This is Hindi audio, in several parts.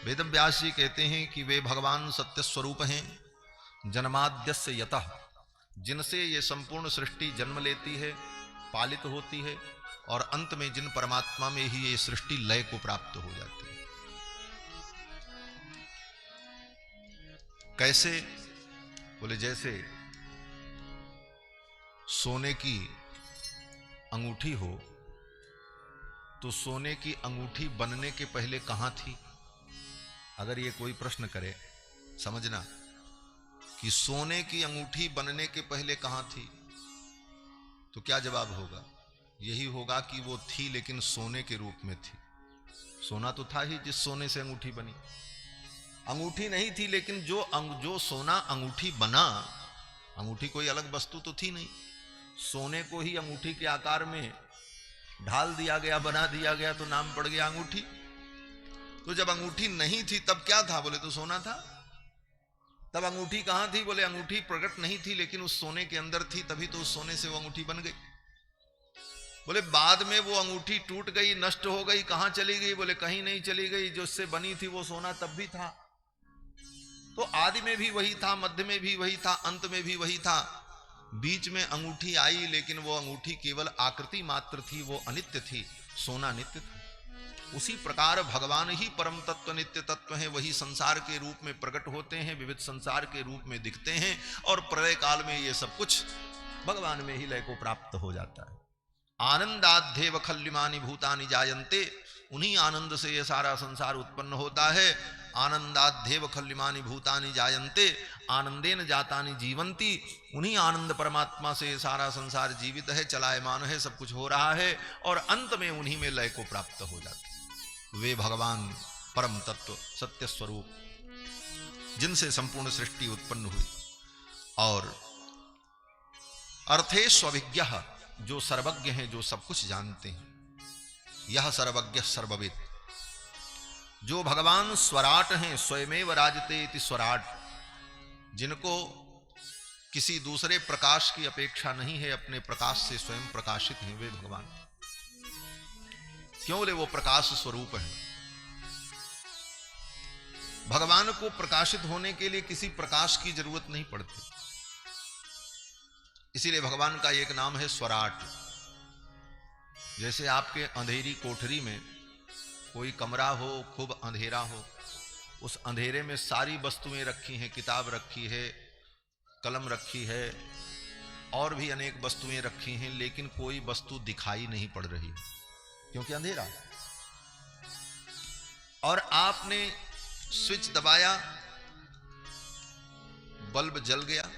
वेदव्यास जी कहते हैं कि वे भगवान सत्य स्वरूप हैं, जन्माद्यस्य यतः, जिनसे ये संपूर्ण सृष्टि जन्म लेती है, पालित होती है, और अंत में जिन परमात्मा में ही ये सृष्टि लय को प्राप्त हो जाती है। कैसे? बोले जैसे सोने की अंगूठी हो, तो सोने की अंगूठी बनने के पहले कहां थी? अगर ये कोई प्रश्न करे, समझना कि सोने की अंगूठी बनने के पहले कहां थी, तो क्या जवाब होगा? यही होगा कि वो थी लेकिन सोने के रूप में थी। सोना तो था ही जिस सोने से अंगूठी बनी। अंगूठी नहीं थी, लेकिन जो सोना अंगूठी बना, अंगूठी कोई अलग वस्तु तो थी नहीं, सोने को ही अंगूठी के आकार में ढाल दिया गया, बना दिया गया, तो नाम पड़ गया अंगूठी। तो जब अंगूठी नहीं थी तब क्या था? बोले तो सोना था। तब अंगूठी कहां थी? बोले अंगूठी प्रकट नहीं थी, लेकिन उस सोने के अंदर थी, तभी तो उस सोने से वो अंगूठी बन गई। बोले बाद में वो अंगूठी टूट गई, नष्ट हो गई, कहां चली गई? बोले कहीं नहीं चली गई, जो उससे बनी थी वो सोना तब भी था। तो आदि में भी वही था, मध्य में भी वही था, अंत में भी वही था। बीच में अंगूठी आई, लेकिन वो अंगूठी केवल आकृति मात्र थी, वो अनित्य थी, सोना नित्य था। उसी प्रकार भगवान ही परम तत्व, नित्य तत्व हैं, वही संसार के रूप में प्रकट होते हैं, विविध संसार के रूप में दिखते हैं, और प्रलय काल में ये सब कुछ भगवान में ही लय को प्राप्त हो जाता है। आनंदाध्येव खल्यमानि भूतानि जायन्ते, उन्हीं आनंद से ये सारा संसार उत्पन्न होता है। आनंदाध्येव खल्यमानि भूतानि जायन्ते, आनंदेन जातानि जीवंती, उन्हीं आनंद परमात्मा से ये सारा संसार जीवित है, चलायमान है, सब कुछ हो रहा है, और अंत में उन्हीं में लय को प्राप्त हो जाता है। वे भगवान परम तत्व, सत्य स्वरूप, जिनसे संपूर्ण सृष्टि उत्पन्न हुई। और अर्थे स्वविज्ञः, जो सर्वज्ञ हैं, जो सब कुछ जानते हैं। यह सर्वज्ञ सर्वविद, जो भगवान स्वराट हैं, स्वयमेव राजते इति स्वराट, जिनको किसी दूसरे प्रकाश की अपेक्षा नहीं है, अपने प्रकाश से स्वयं प्रकाशित हैं, वे भगवान। क्यों? बोले वो प्रकाश स्वरूप है। भगवान को प्रकाशित होने के लिए किसी प्रकाश की जरूरत नहीं पड़ती, इसीलिए भगवान का एक नाम है स्वराट। जैसे आपके अंधेरी कोठरी में कोई कमरा हो, खूब अंधेरा हो, उस अंधेरे में सारी वस्तुएं रखी हैं, किताब रखी है, कलम रखी है, और भी अनेक वस्तुएं रखी हैं, लेकिन कोई वस्तु दिखाई नहीं पड़ रही, क्योंकि अंधेरा। और आपने स्विच दबाया, बल्ब जल गया,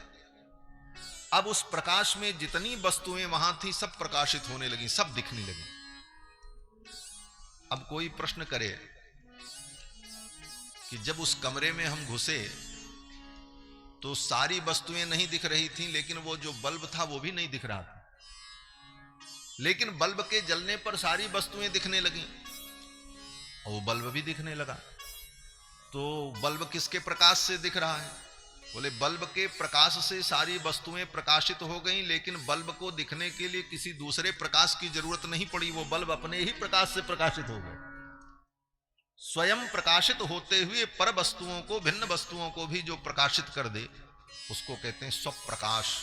अब उस प्रकाश में जितनी वस्तुएं वहां थी सब प्रकाशित होने लगी, सब दिखने लगी। अब कोई प्रश्न करे कि जब उस कमरे में हम घुसे तो सारी वस्तुएं नहीं दिख रही थी, लेकिन वो जो बल्ब था वो भी नहीं दिख रहा था, लेकिन बल्ब के जलने पर सारी वस्तुएं दिखने लगी, और वो बल्ब भी दिखने लगा। तो बल्ब किसके प्रकाश से दिख रहा है? बोले बल्ब के प्रकाश से सारी वस्तुएं प्रकाशित हो गईं, लेकिन बल्ब को दिखने के लिए किसी दूसरे प्रकाश की जरूरत नहीं पड़ी, वो बल्ब अपने ही प्रकाश से प्रकाशित हो गए। स्वयं प्रकाशित होते हुए पर वस्तुओं को, भिन्न वस्तुओं को भी जो प्रकाशित कर दे, उसको कहते हैं स्वप्रकाश।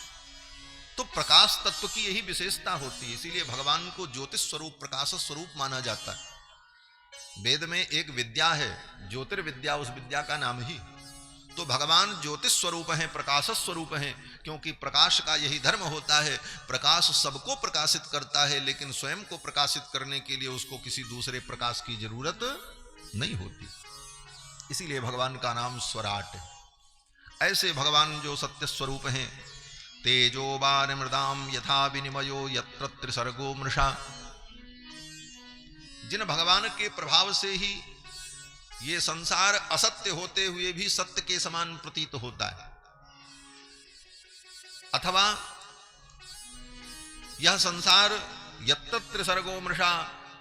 तो प्रकाश तत्व की यही विशेषता होती है, इसीलिए भगवान को ज्योतिष स्वरूप, प्रकाश स्वरूप माना जाता है। वेद में एक विद्या है ज्योतिर्विद्या, उस विद्या का नाम ही। तो भगवान ज्योतिष स्वरूप हैं, प्रकाश स्वरूप हैं, क्योंकि प्रकाश का यही धर्म होता है। प्रकाश सबको प्रकाशित करता है, लेकिन स्वयं को प्रकाशित करने के लिए उसको किसी दूसरे प्रकाश की जरूरत नहीं होती, इसीलिए भगवान का नाम स्वराट है। ऐसे भगवान जो सत्य स्वरूप हैं, तेजो वार मृदाम यथा विनिमयो यत्र त्रिसर्गो मृषा, जिन भगवान के प्रभाव से ही ये संसार असत्य होते हुए भी सत्य के समान प्रतीत होता है, अथवा यह संसार यत्र त्रिसर्गो मृषा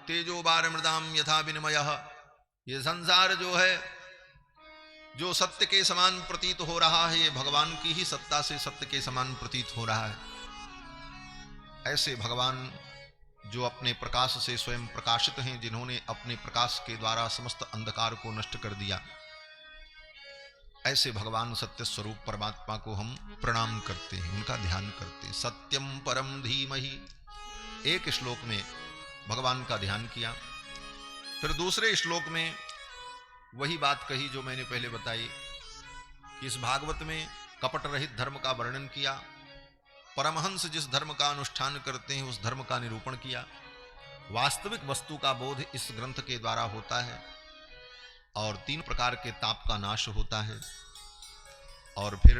तेजो वार मृदाम यथा विनिमयः, ये संसार जो है, जो सत्य के समान प्रतीत हो रहा है, ये भगवान की ही सत्ता से सत्य के समान प्रतीत हो रहा है। ऐसे भगवान जो अपने प्रकाश से स्वयं प्रकाशित हैं, जिन्होंने अपने प्रकाश के द्वारा समस्त अंधकार को नष्ट कर दिया, ऐसे भगवान सत्य स्वरूप परमात्मा को हम प्रणाम करते हैं, उनका ध्यान करते हैं। सत्यम परम धीमहि, एक श्लोक में भगवान का ध्यान किया। फिर दूसरे श्लोक में वही बात कही जो मैंने पहले बताई कि इस भागवत में कपट रहित धर्म का वर्णन किया, परमहंस जिस धर्म का अनुष्ठान करते हैं उस धर्म का निरूपण किया। वास्तविक वस्तु का बोध इस ग्रंथ के द्वारा होता है और 3 प्रकार के ताप का नाश होता है। और फिर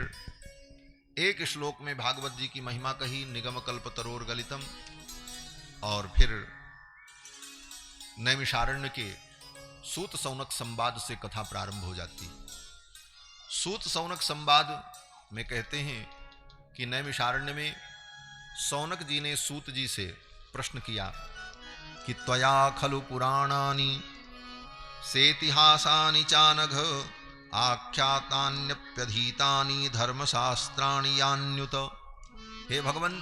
एक श्लोक में भागवत जी की महिमा कही, निगम कल्प तरोर गलितम, और फिर नैमिषारण्य के सूत सौनक संवाद से कथा प्रारंभ हो जाती है। सूत सौनक संवाद में कहते हैं कि नैमिषारण्य में सौनक जी ने सूत जी से प्रश्न किया कि त्वया खलु पुराणानि सेतिहासानि चानघ आख्यातान्यप्यधीतानि धर्मशास्त्राणि यान्युत। हे भगवान,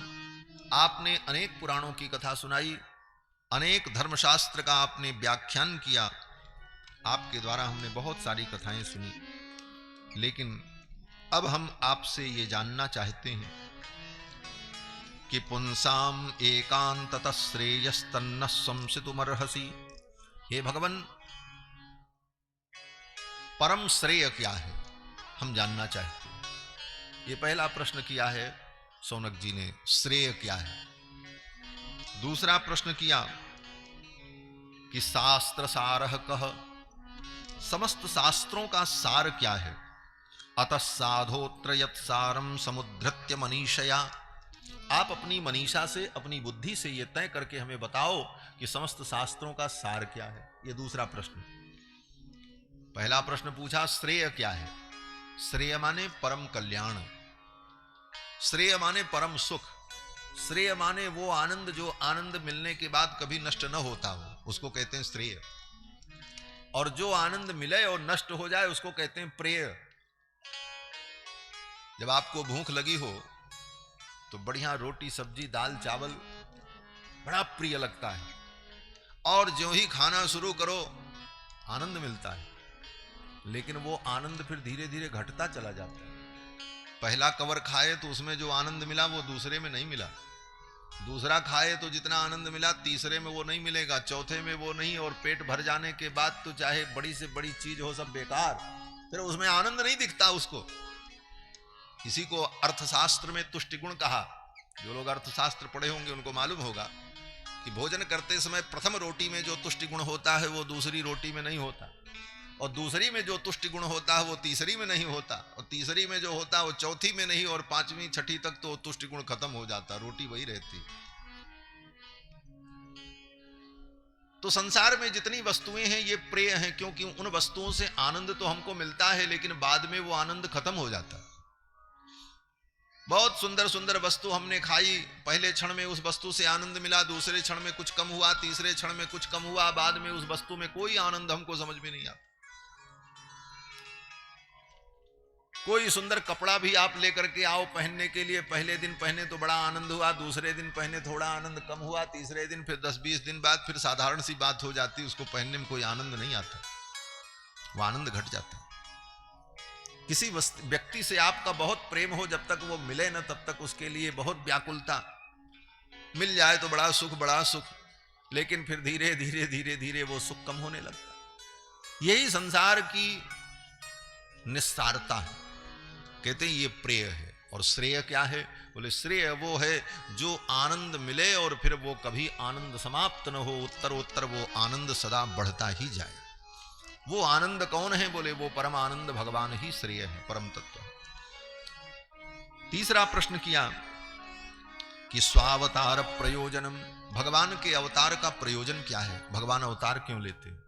आपने अनेक पुराणों की कथा सुनाई, अनेक धर्मशास्त्र का आपने व्याख्यान किया, आपके द्वारा हमने बहुत सारी कथाएं सुनी, लेकिन अब हम आपसे ये जानना चाहते हैं कि पुंसाम एकांततः श्रेयस्तन्न संसितुमर्हसि। हे भगवान, परम श्रेय क्या है, हम जानना चाहते हैं। ये पहला प्रश्न किया है सौनक जी ने, श्रेय क्या है। दूसरा प्रश्न किया कि शास्त्र सारः कः, समस्त शास्त्रों का सार क्या है। अतः साधोत्र यत् सारम समुद्धृत्य मनीषया, आप अपनी मनीषा से, अपनी बुद्धि से ये तय करके हमें बताओ कि समस्त शास्त्रों का सार क्या है। ये दूसरा प्रश्न। पहला प्रश्न पूछा श्रेय क्या है। श्रेय माने परम कल्याण, श्रेय माने परम सुख, श्रेय माने वो आनंद जो आनंद मिलने के बाद कभी नष्ट न होता हो, उसको कहते हैं श्रेय। और जो आनंद मिले और नष्ट हो जाए उसको कहते हैं प्रेय। जब आपको भूख लगी हो तो बढ़िया रोटी सब्जी दाल चावल बड़ा प्रिय लगता है, और ज्यों ही खाना शुरू करो आनंद मिलता है, लेकिन वो आनंद फिर धीरे धीरे घटता चला जाता है। पहला कवर खाए तो उसमें जो आनंद मिला वो दूसरे में नहीं मिला, दूसरा खाए तो जितना आनंद मिला तीसरे में वो नहीं मिलेगा, चौथे में वो नहीं, और पेट भर जाने के बाद तो चाहे बड़ी से बड़ी चीज हो सब बेकार, फिर उसमें आनंद नहीं दिखता उसको। इसी को अर्थशास्त्र में तुष्टि गुण कहा। जो लोग अर्थशास्त्र पढ़े होंगे उनको मालूम होगा कि भोजन करते समय प्रथम रोटी में जो तुष्टि गुण होता है वो दूसरी रोटी में नहीं होता, और दूसरी में जो तुष्टि गुण होता है वो तीसरी में नहीं होता, और तीसरी में जो होता है वो चौथी में नहीं, और पांचवी छठी तक तो तुष्टि गुण खत्म हो जाता, रोटी वही रहती। तो संसार में जितनी वस्तुएं हैं ये प्रिय हैं, क्योंकि उन वस्तुओं से आनंद तो हमको मिलता है, लेकिन बाद में वो आनंद खत्म हो जाता है। बहुत सुंदर सुंदर वस्तु हमने खाई, पहले क्षण में उस वस्तु से आनंद मिला, दूसरे क्षण में कुछ कम हुआ, तीसरे क्षण में कुछ कम हुआ, बाद में उस वस्तु में कोई आनंद हमको समझ में नहीं आता। कोई सुंदर कपड़ा भी आप लेकर के आओ पहनने के लिए, पहले दिन पहने तो बड़ा आनंद हुआ, दूसरे दिन पहने थोड़ा आनंद कम हुआ, तीसरे दिन फिर 10-20 दिन बाद फिर साधारण सी बात हो जाती, उसको पहनने में कोई आनंद नहीं आता, वो आनंद घट जाता। किसी व्यक्ति से आपका बहुत प्रेम हो, जब तक वो मिले ना तब तक उसके लिए बहुत व्याकुलता, मिल जाए तो बड़ा सुख बड़ा सुख, लेकिन फिर धीरे धीरे धीरे धीरे वो सुख कम होने लगता। यही संसार की निस्सारता है। कहते हैं ये प्रेय है। और श्रेय क्या है? बोले श्रेय वो है जो आनंद मिले और फिर वो कभी आनंद समाप्त न हो, उत्तरोत्तर वो आनंद सदा बढ़ता ही जाए। वो आनंद कौन है? बोले वो परम आनंद भगवान ही श्रेय है, परम तत्व है। तीसरा प्रश्न किया कि स्वावतार प्रयोजनम, भगवान के अवतार का प्रयोजन क्या है, भगवान अवतार क्यों लेते हैं।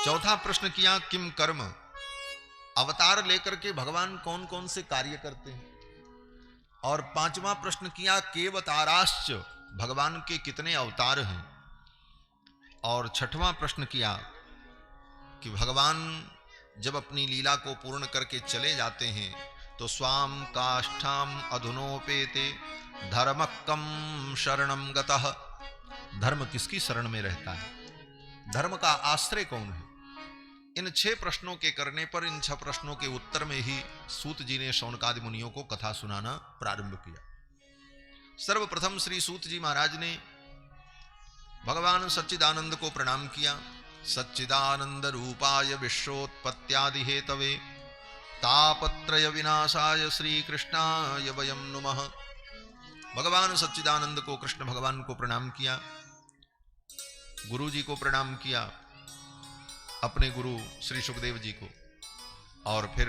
चौथा प्रश्न किया किम कर्म, अवतार लेकर के भगवान कौन कौन से कार्य करते हैं। और पांचवा प्रश्न किया केवताराश्च, भगवान के कितने अवतार हैं। और छठवां प्रश्न किया कि भगवान जब अपनी लीला को पूर्ण करके चले जाते हैं तो स्वाम काष्ठाम अधुनोपेते धर्मक्कम शरणम गतः, धर्म किसकी शरण में रहता है, धर्म का आश्रय कौन है। इन 6 प्रश्नों के करने पर, इन 6 प्रश्नों के उत्तर में ही सूत जी ने शौनकादि मुनियों को कथा सुनाना प्रारंभ किया। सर्वप्रथम श्री सूत जी महाराज ने भगवान सच्चिदानंद को प्रणाम किया। सच्चिदानंद रूपाय विश्वोत्पत्त्यादि हेतवे तापत्रय विनाशाय श्री कृष्णाय वयं नुमः। भगवान सच्चिदानंद को, कृष्ण भगवान को प्रणाम किया, गुरु जी को प्रणाम किया, अपने गुरु श्री सुखदेव जी को, और फिर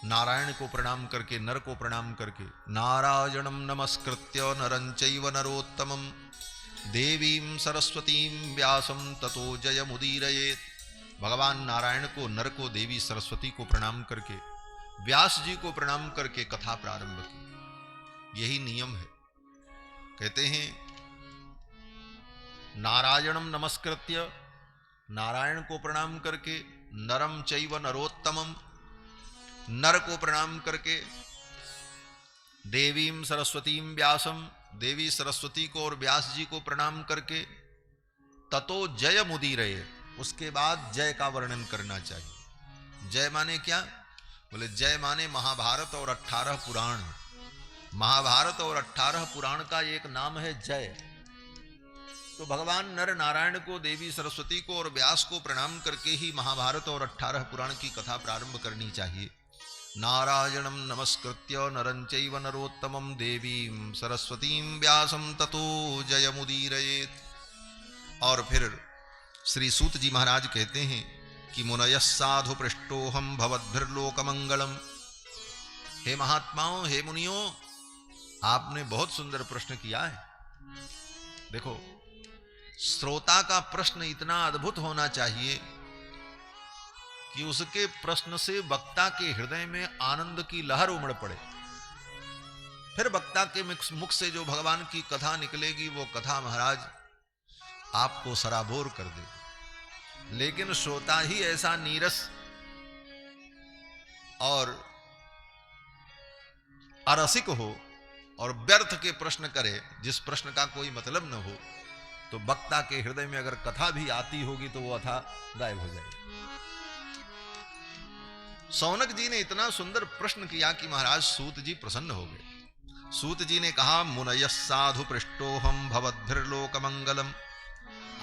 नारायण को प्रणाम करके, नर को प्रणाम करके, नारायणं नमस्कृत्य नरं चैव नरोत्तमं देवीं सरस्वतीं व्यासं ततो जयमुदीरयेत्। भगवान नारायण को, नर को, देवी सरस्वती को प्रणाम करके, व्यास जी को प्रणाम करके कथा प्रारंभ की। यही नियम है। कहते हैं नारायणं नमस्कृत्य, नारायण को प्रणाम करके, नरम चैव नरोत्तमम, नर को प्रणाम करके, देवीं सरस्वतीं व्यासम, देवी सरस्वती को और व्यास जी को प्रणाम करके, ततो जय मुदीरये, उसके बाद जय का वर्णन करना चाहिए। जय माने क्या? बोले जय माने महाभारत और 18 पुराण। महाभारत और 18 पुराण का एक नाम है जय। तो भगवान नर नारायण को, देवी सरस्वती को और व्यास को प्रणाम करके ही महाभारत और 18 पुराण की कथा प्रारंभ करनी चाहिए। नारायणं नमस्कृत्य नरं चैव नरोत्तमं देवीं सरस्वतीं व्यासं ततो जयमुदीरयेत्। और फिर श्री सूत जी महाराज कहते हैं कि मुनयः साधु पृष्टोहम भवद्भिर्लोकमंगलम। हे महात्माओं, हे मुनियों, आपने बहुत सुंदर प्रश्न किया है। देखो, श्रोता का प्रश्न इतना अद्भुत होना चाहिए कि उसके प्रश्न से वक्ता के हृदय में आनंद की लहर उमड़ पड़े। फिर वक्ता के मुख से जो भगवान की कथा निकलेगी, वो कथा महाराज आपको सराबोर कर दे। लेकिन श्रोता ही ऐसा नीरस और अरसिक हो और व्यर्थ के प्रश्न करे, जिस प्रश्न का कोई मतलब न हो, तो वक्ता के हृदय में अगर कथा भी आती होगी तो वो अथा गायब हो जाएगी। सौनक जी ने इतना सुंदर प्रश्न किया कि महाराज सूत जी प्रसन्न हो गए। सूत जी ने कहा, मुनयः साधु पृष्टोहम भवद्भिर्लोकमंगलम।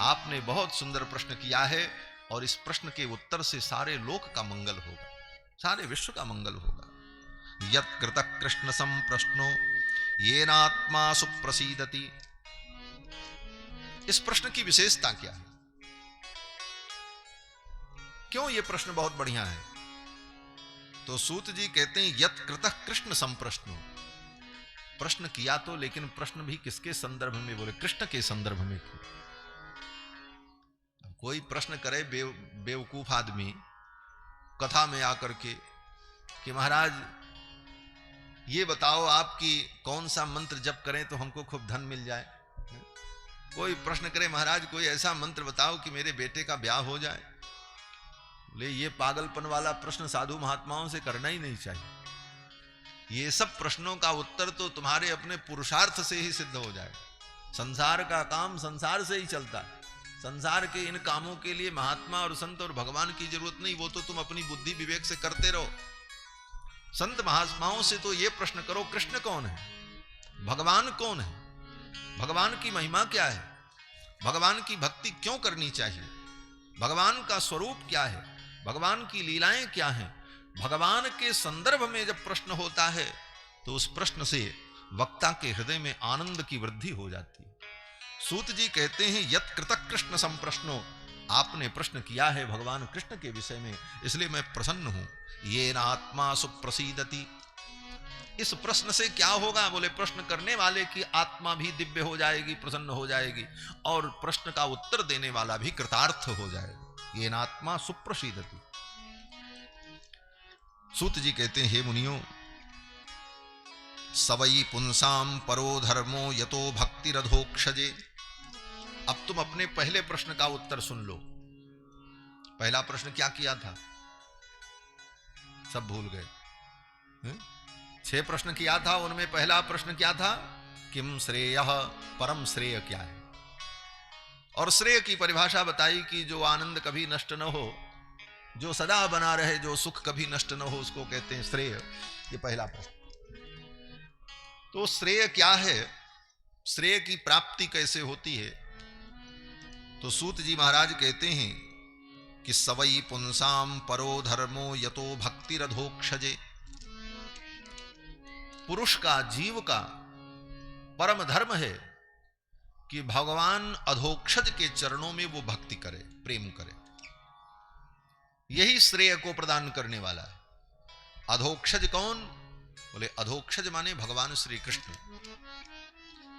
आपने बहुत सुंदर प्रश्न किया है और इस प्रश्न के उत्तर से सारे लोक का मंगल होगा, सारे विश्व का मंगल होगा। यत् कृतः कृष्ण संप्रश्नो येनात्मा सुप्रसीदति। इस प्रश्न की विशेषता क्या है? क्यों यह प्रश्न बहुत बढ़िया है? तो सूत जी कहते हैं, यत् कृतः कृष्ण संप्रश्नो। प्रश्न किया तो, लेकिन प्रश्न भी किसके संदर्भ में? बोले कृष्ण के संदर्भ में किया। कोई प्रश्न करे बेवकूफ आदमी कथा में आकर के कि महाराज ये बताओ आपकी कौन सा मंत्र जप करें तो हमको खूब धन मिल जाए। कोई प्रश्न करे, महाराज कोई ऐसा मंत्र बताओ कि मेरे बेटे का ब्याह हो जाए। ले, ये पागलपन वाला प्रश्न साधु महात्माओं से करना ही नहीं चाहिए। ये सब प्रश्नों का उत्तर तो तुम्हारे अपने पुरुषार्थ से ही सिद्ध हो जाए। संसार का काम संसार से ही चलता है। संसार के इन कामों के लिए महात्मा और संत और भगवान की जरूरत नहीं, वो तो तुम अपनी बुद्धि विवेक से करते रहो। संत महात्माओं से तो ये प्रश्न करो, कृष्ण कौन है? भगवान कौन है? भगवान की महिमा क्या है? भगवान की भक्ति क्यों करनी चाहिए? भगवान का स्वरूप क्या है? भगवान की लीलाएं क्या हैं? भगवान के संदर्भ में जब प्रश्न होता है तो उस प्रश्न से वक्ता के हृदय में आनंद की वृद्धि हो जाती है। सूत जी कहते हैं, यत् कृतः कृष्ण संप्रश्नो। आपने प्रश्न किया है भगवान कृष्ण के विषय में, इसलिए मैं प्रसन्न हूं। येन आत्मा सुप्रसीदति। इस प्रश्न से क्या होगा? बोले प्रश्न करने वाले की आत्मा भी दिव्य हो जाएगी, प्रसन्न हो जाएगी, और प्रश्न का उत्तर देने वाला भी कृतार्थ हो जाएगा। येन आत्मा सुप्रसीदति। सूत जी कहते हैं, हे मुनियों, सवई पुंसाम परो धर्मो यतो भक्तिरधोक्षजे। अब तुम अपने पहले प्रश्न का उत्तर सुन लो। पहला प्रश्न क्या किया था? सब भूल गए। 6 प्रश्न किया था, उनमें पहला प्रश्न क्या था? किम श्रेयः, परम श्रेय क्या है? और श्रेय की परिभाषा बताई कि जो आनंद कभी नष्ट न हो, जो सदा बना रहे, जो सुख कभी नष्ट न हो, उसको कहते हैं श्रेय। ये पहला प्रश्न। तो श्रेय क्या है, श्रेय की प्राप्ति कैसे होती है? तो सूत जी महाराज कहते हैं कि सवई पुंसाम परो धर्मो यतो भक्तिरधोक्षजे। पुरुष का, जीव का परम धर्म है कि भगवान अधोक्षज के चरणों में वो भक्ति करे, प्रेम करे। यही श्रेय को प्रदान करने वाला है। अधोक्षज कौन? बोले अधोक्षज माने भगवान श्री कृष्ण,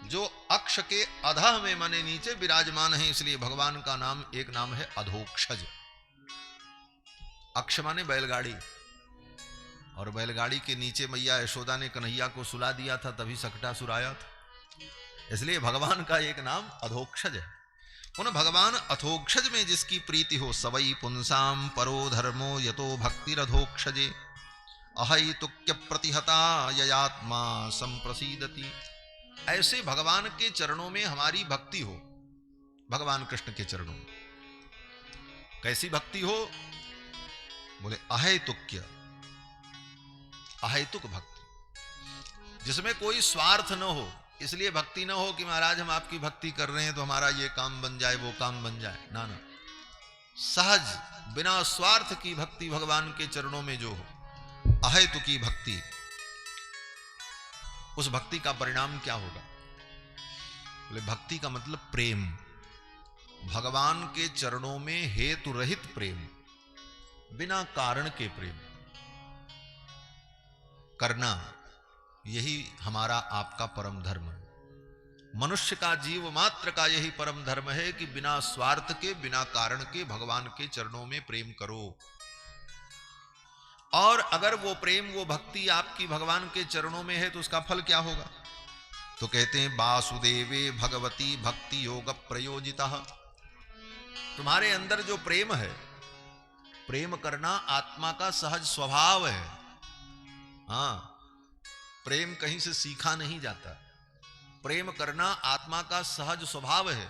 जो अक्ष के अधः में माने नीचे विराजमान है, इसलिए भगवान का नाम, एक नाम है अधोक्षज। अक्ष माने बैलगाड़ी, और बैलगाड़ी के नीचे मैया यशोदा ने कन्हैया को सुला दिया था, तभी सकटासुर आया था, इसलिए भगवान का एक नाम अधोक्षज है। उन भगवान अधोक्षज में जिसकी प्रीति हो, सवई पुंसाम परो धर्मो यतो भक्तिरधोक्षजे अहैतुक्य प्रतिहता ययात्मा संप्रसीदति। ऐसे भगवान के चरणों में हमारी भक्ति हो, भगवान कृष्ण के चरणों में। कैसी भक्ति हो? बोले अहैतुक्य, अहैतुक भक्ति, जिसमें कोई स्वार्थ न हो। इसलिए भक्ति न हो कि महाराज हम आपकी भक्ति कर रहे हैं तो हमारा ये काम बन जाए, वो काम बन जाए, ना ना। सहज बिना स्वार्थ की भक्ति भगवान के चरणों में जो हो, अहेतुकी भक्ति, उस भक्ति का परिणाम क्या होगा? बोले भक्ति का मतलब प्रेम, भगवान के चरणों में हेतु रहित प्रेम, बिना कारण के प्रेम करना, यही हमारा आपका परम धर्म है। मनुष्य का, जीव मात्र का यही परम धर्म है कि बिना स्वार्थ के, बिना कारण के भगवान के चरणों में प्रेम करो। और अगर वो प्रेम, वो भक्ति आपकी भगवान के चरणों में है तो उसका फल क्या होगा? तो कहते हैं वासुदेवे भगवती भक्ति योग प्रयोजितः। तुम्हारे अंदर जो प्रेम है, प्रेम करना आत्मा का सहज स्वभाव है। हाँ, प्रेम कहीं से सीखा नहीं जाता। प्रेम करना आत्मा का सहज स्वभाव है।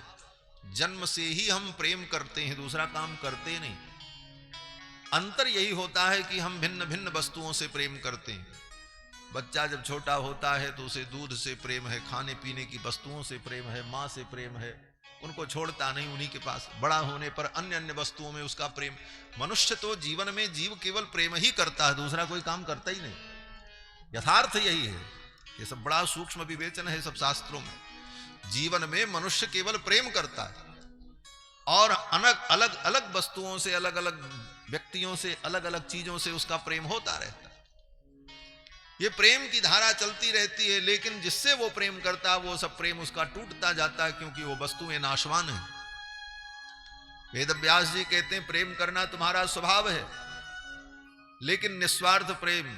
जन्म से ही हम प्रेम करते हैं, दूसरा काम करते नहीं। अंतर यही होता है कि हम भिन्न भिन्न वस्तुओं से प्रेम करते हैं। बच्चा जब छोटा होता है तो उसे दूध से प्रेम है, खाने पीने की वस्तुओं से प्रेम है, माँ से प्रेम है, उनको छोड़ता नहीं, उन्हीं के पास। बड़ा होने पर अन्य अन्य वस्तुओं में उसका प्रेम। मनुष्य तो जीवन में जीव केवल प्रेम ही करता है, दूसरा कोई काम करता ही नहीं। यथार्थ यही है। ये सब बड़ा सूक्ष्म विवेचन है सब शास्त्रों में। जीवन में मनुष्य केवल प्रेम करता है और अलग अलग वस्तुओं से, अलग अलग व्यक्तियों से, अलग अलग चीजों से उसका प्रेम होता रहता है। ये प्रेम की धारा चलती रहती है, लेकिन जिससे वो प्रेम करता है वो सब प्रेम उसका टूटता जाता है, क्योंकि वो वस्तुएं नाशवान है। वेद व्यास जी कहते हैं प्रेम करना तुम्हारा स्वभाव है, लेकिन निस्वार्थ प्रेम।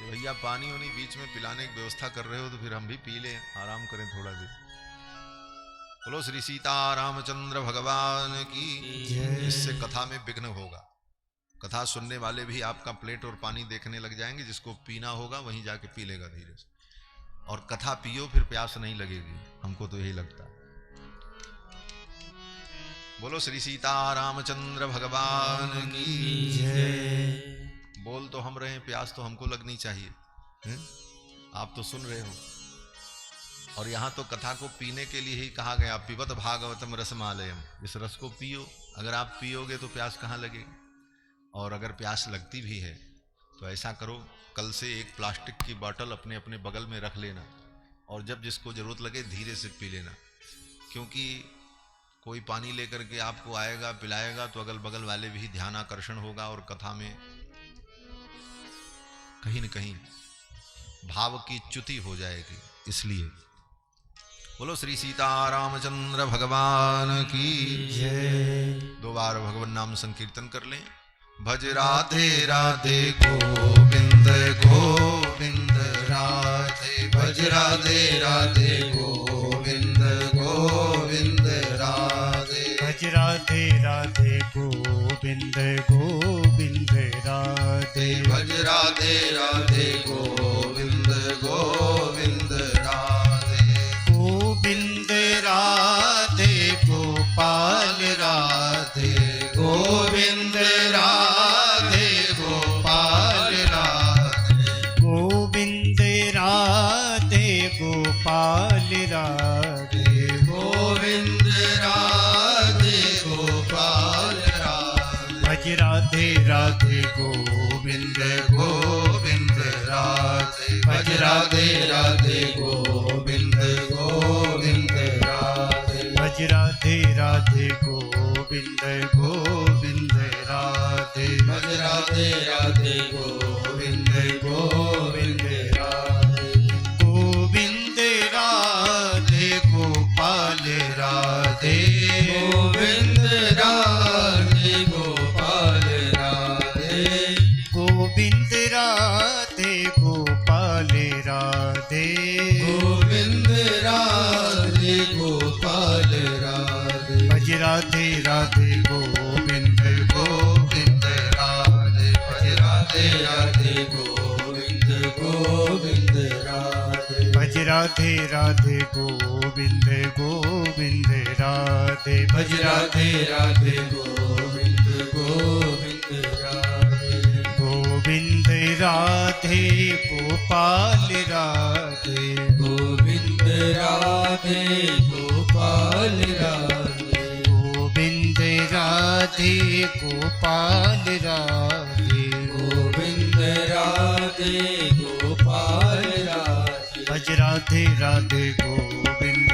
भैया पानी उन्हीं बीच में पिलाने की व्यवस्था कर रहे हो तो फिर हम भी पी लें, आराम करें थोड़ा देर। बोलो श्री सीता रामचंद्र भगवान की। इससे कथा में विघ्न होगा। कथा सुनने वाले भी आपका प्लेट और पानी देखने लग जाएंगे। जिसको पीना होगा वहीं जाके पी लेगा धीरे से। और कथा पियो, फिर प्यास नहीं लगेगी। हमको तो यही लगता है। बोलो श्री सीता रामचंद्र भगवान की। बोल तो हम रहे हैं, प्यास तो हमको लगनी चाहिए। आप तो सुन रहे हो। और यहां तो कथा को पीने के लिए ही कहा गया, पिबत भागवतम रसमालयम। इस रस को पियो। अगर आप पियोगे तो प्यास कहां लगेगी। और अगर प्यास लगती भी है तो ऐसा करो, कल से एक प्लास्टिक की बोतल अपने अपने बगल में रख लेना, और जब जिसको जरूरत लगे धीरे से पी लेना। क्योंकि कोई पानी लेकर के आपको आएगा, पिलाएगा, तो अगल बगल वाले भी ध्यान आकर्षण होगा और कथा में कहीं न कहीं भाव की च्युति हो जाएगी। इसलिए बोलो श्री सीता रामचंद्र भगवान की जय। 2 बार भगवान नाम संकीर्तन कर लें। भज राधे राधे गोविंद गोविंद राधे, भज राधे राधे गोविंद गोविंद राधे, भज राधे राधे गोविंद गोविंद राधे, भज राधे राधे गोविंद गोविंद भज राधे राधे गोविंद गोविंद राधे भज राधे राधे गोविंद गोविंद राधे भज राधे राधे गोविंद गोविंद राधे भज राधे राधे गोविंद गोविंद राधे गोविंद राधे गोपाल राधे गोविंद राधे गोपाल राधे गोविंद राधे गोपाल राधे गोविंद राधे गोपाल राधे भज राधे राधे गोविंद गोविंद राधे भज राधे राधे गोविंद गोविंद राधे भज राधे राधे गोविंद गोविंद राधे भज राधे राधे गोविंद गोविंद राधे गोविंद राधे गोपाल राधे गोविंद राधे गोपाल राधे गोविंद राधे गोपाल राधे गोविंद राधे गोपाल राधे भज राधे राधे गोविंद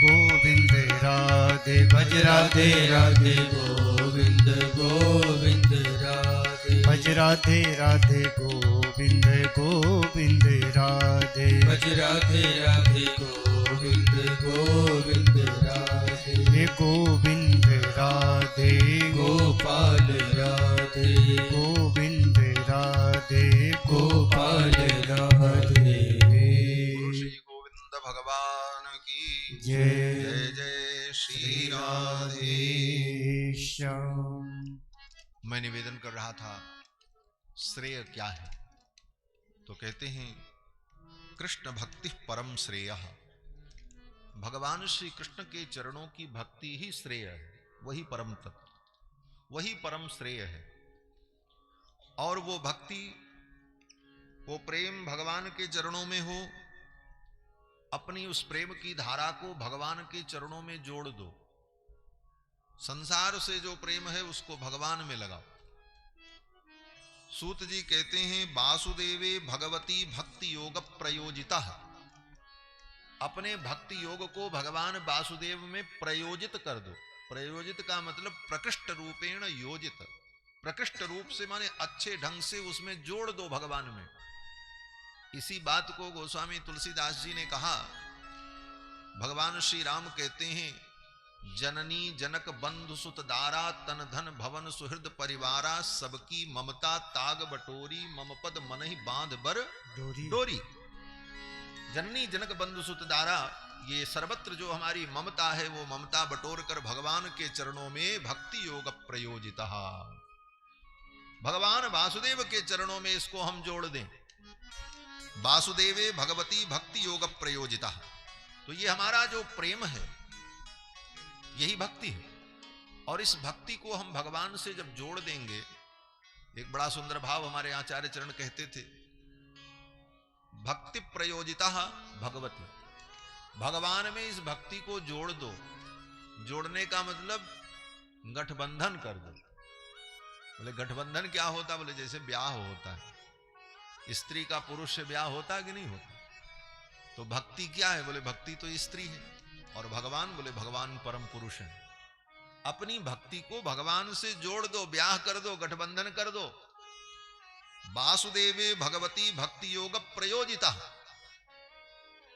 गोविंद राधे भज राधे राधे गोविंद गोविंद राधे भज राधे राधे गोविंद गोविंद राधे भज राधे राधे गोविंद गोविंद राधे गोविंद राधे गोपाल राधे गोविंद राधे गोपाल राधे श्री गोविंद भगवान की जय जय जय श्री राधे श्याम। मैं निवेदन कर रहा था श्रेय क्या है, तो कहते हैं कृष्ण भक्ति परम श्रेय। भगवान श्री कृष्ण के चरणों की भक्ति ही श्रेय है, वही परम तत्व, वही परम श्रेय है। और वो भक्ति, वो प्रेम भगवान के चरणों में हो, अपनी उस प्रेम की धारा को भगवान के चरणों में जोड़ दो। संसार से जो प्रेम है उसको भगवान में लगाओ। सूत जी कहते हैं वासुदेवे भगवती भक्ति योग प्रयोजिता। अपने भक्ति योग को भगवान वासुदेव में प्रयोजित कर दो। प्रयोजित का मतलब प्रकृष्ट रूपेण योजित, प्रकृष्ट रूप से माने अच्छे ढंग से उसमें जोड़ दो भगवान में। इसी बात को गोस्वामी तुलसीदास जी ने कहा। भगवान श्री राम कहते हैं जननी जनक बंधु सुत दारा तन धन भवन सुहृद परिवारा सबकी ममता ताग बटोरी मम पद मनहि बांध बर डोरी। जननी जनक बंधु सुत दारा, ये सर्वत्र जो हमारी ममता है वो ममता बटोर कर भगवान के चरणों में भक्ति योग प्रयोजिता। भगवान वासुदेव के चरणों में इसको हम जोड़ दें। वासुदेवे भगवती भक्ति योग प्रयोजिता। तो ये हमारा जो प्रेम है यही भक्ति है। और इस भक्ति को हम भगवान से जब जोड़ देंगे, एक बड़ा सुंदर भाव हमारे आचार्य चरण कहते थे, भक्ति प्रयोजिता भगवती। भगवान में इस भक्ति को जोड़ दो। जोड़ने का मतलब गठबंधन कर दो। बोले गठबंधन क्या होता? बोले जैसे ब्याह होता है, स्त्री का पुरुष से ब्याह होता कि नहीं होता? तो भक्ति क्या है? बोले भक्ति तो स्त्री है। और भगवान? बोले भगवान परम पुरुष है। अपनी भक्ति को भगवान से जोड़ दो, ब्याह कर दो, गठबंधन कर दो। वासुदेवे भगवती भक्ति योग प्रयोजिता।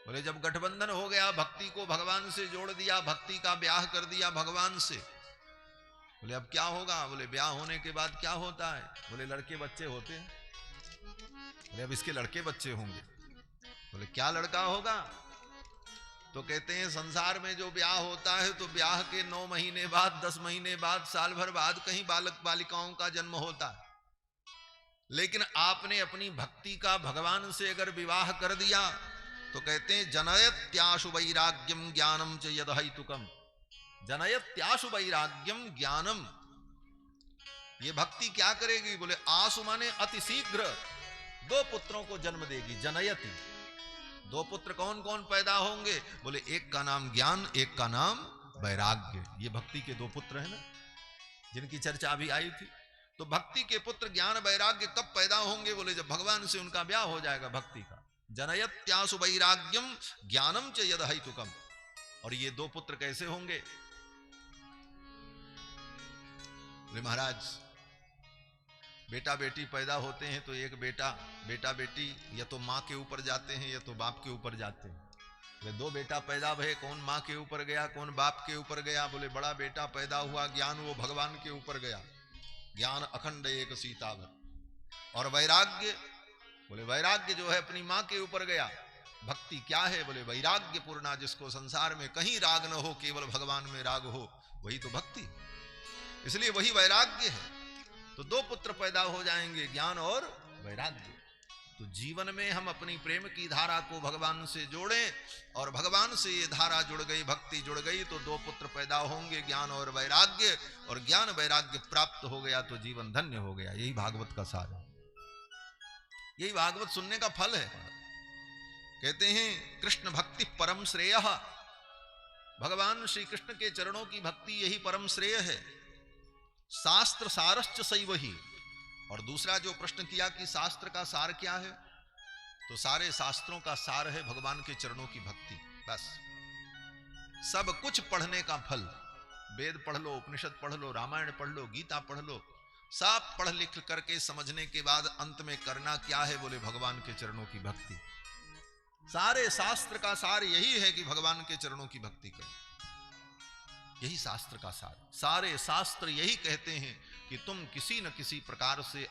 बोले जब गठबंधन हो गया, भक्ति को भगवान से जोड़ दिया, भक्ति का ब्याह कर दिया भगवान से, बोले अब क्या होगा? बोले ब्याह होने के बाद क्या होता है? बोले लड़के बच्चे होते हैं। बोले अब इसके लड़के बच्चे होंगे। बोले क्या लड़का होगा? तो कहते हैं संसार में जो ब्याह होता है तो ब्याह के 9 महीने बाद, 10 महीने बाद, साल भर बाद कहीं बालक बालिकाओं का जन्म होता है। लेकिन आपने अपनी भक्ति का भगवान से अगर विवाह कर दिया तो कहते हैं जनयत्याशु वैराग्यम ज्ञानम च यदहैतुकम। जनयत्याशु वैराग्यम ज्ञानम। ये भक्ति क्या करेगी? बोले आशु माने अति शीघ्र 2 पुत्रों को जन्म देगी। जनयति, 2 पुत्र कौन कौन पैदा होंगे? बोले एक का नाम ज्ञान, एक का नाम वैराग्य। ये भक्ति के 2 पुत्र हैं ना, जिनकी चर्चा अभी आई थी। तो भक्ति के पुत्र ज्ञान वैराग्य कब पैदा होंगे? बोले जब भगवान से उनका ब्याह हो जाएगा भक्ति का। जनयत्यासु वैराग्यम ज्ञानम च यद हेतुकम। और ये दो पुत्र कैसे होंगे? बोले महाराज बेटा बेटी पैदा होते हैं तो एक बेटा बेटी या तो माँ के ऊपर जाते हैं या तो बाप के ऊपर जाते हैं। बोले दो बेटा पैदा भये, कौन माँ के ऊपर गया कौन बाप के ऊपर गया? बोले बड़ा बेटा पैदा हुआ ज्ञान, वो भगवान के ऊपर गया। ज्ञान अखंड एक सीतावर। और वैराग्य, बोले वैराग्य जो है अपनी माँ के ऊपर गया। भक्ति क्या है? बोले वैराग्य पूर्णा, जिसको संसार में कहीं राग न हो, केवल भगवान में राग हो, वही तो भक्ति। इसलिए वही वैराग्य है। तो दो पुत्र पैदा हो जाएंगे, ज्ञान और वैराग्य। तो जीवन में हम अपनी प्रेम की धारा को भगवान से जोड़ें, और भगवान से ये धारा जुड़ गई, भक्ति जुड़ गई, तो दो पुत्र पैदा होंगे, ज्ञान और वैराग्य। और ज्ञान वैराग्य प्राप्त हो गया तो जीवन धन्य हो गया। यही भागवत का सार है, यही भागवत सुनने का फल है। कहते हैं कृष्ण भक्ति परम श्रेय। भगवान श्री कृष्ण के चरणों की भक्ति यही परम श्रेय है। शास्त्र सारश्च सैव ही। और दूसरा जो प्रश्न किया कि शास्त्र का सार क्या है, तो सारे शास्त्रों का सार है भगवान के चरणों की भक्ति। बस सब कुछ पढ़ने का फल, वेद पढ़ लो, उपनिषद पढ़ लो, रामायण पढ़ लो, गीता पढ़ लो, सब पढ़ लिख करके समझने के बाद अंत में करना क्या है? बोले भगवान के चरणों की भक्ति। सारे शास्त्र का सार यही है कि भगवान के चरणों की भक्ति करो। यही शास्त्र का सार। सारे शास्त्र यही कहते हैं कि तुम किसी न किसी प्रकार से